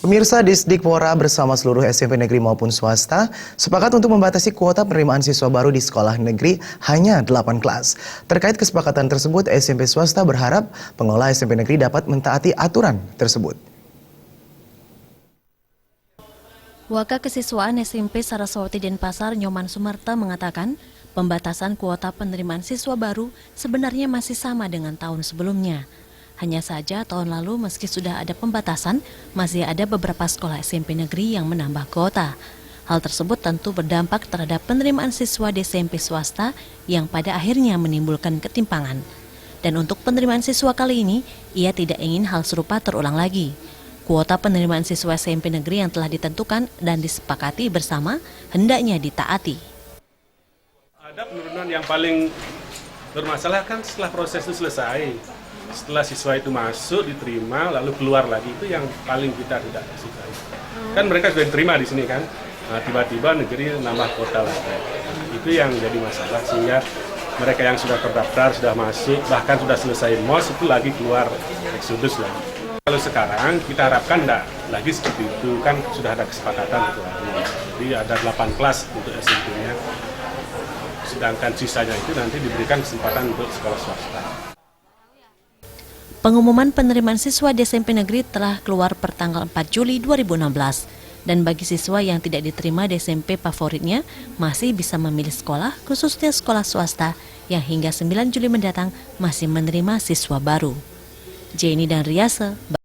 Pemirsa, Disdikpora bersama seluruh SMP negeri maupun swasta sepakat untuk membatasi kuota penerimaan siswa baru di sekolah negeri hanya 8 kelas. Terkait kesepakatan tersebut, SMP swasta berharap pengelola SMP negeri dapat mentaati aturan tersebut. Wakil Kesiswaan SMP Saraswati Denpasar Nyoman Sumarta mengatakan, pembatasan kuota penerimaan siswa baru sebenarnya masih sama dengan tahun sebelumnya. Hanya saja tahun lalu meski sudah ada pembatasan, masih ada beberapa sekolah SMP negeri yang menambah kuota. Hal tersebut tentu berdampak terhadap penerimaan siswa di SMP swasta yang pada akhirnya menimbulkan ketimpangan. Dan untuk penerimaan siswa kali ini, ia tidak ingin hal serupa terulang lagi. Kuota penerimaan siswa SMP negeri yang telah ditentukan dan disepakati bersama hendaknya ditaati. Ada penurunan yang paling bermasalah kan setelah proses itu selesai. Setelah siswa itu masuk, diterima, lalu keluar lagi, itu yang paling kita tidak sukai. Kan mereka sudah diterima di sini kan, nah, tiba-tiba negeri nambah kota lagi. Itu yang jadi masalah, sehingga mereka yang sudah terdaftar, sudah masuk, bahkan sudah selesai MOS, itu lagi keluar eksodus lagi. Kalau sekarang kita harapkan tidak lagi seperti itu, kan sudah ada kesepakatan itu lagi. Jadi ada 8 kelas untuk SMP-nya, sedangkan sisanya itu nanti diberikan kesempatan untuk sekolah swasta. Pengumuman penerimaan siswa di SMP negeri telah keluar per tanggal 4 Juli 2016. Dan bagi siswa yang tidak diterima di SMP favoritnya, masih bisa memilih sekolah, khususnya sekolah swasta, yang hingga 9 Juli mendatang masih menerima siswa baru. Jenny dan Riase.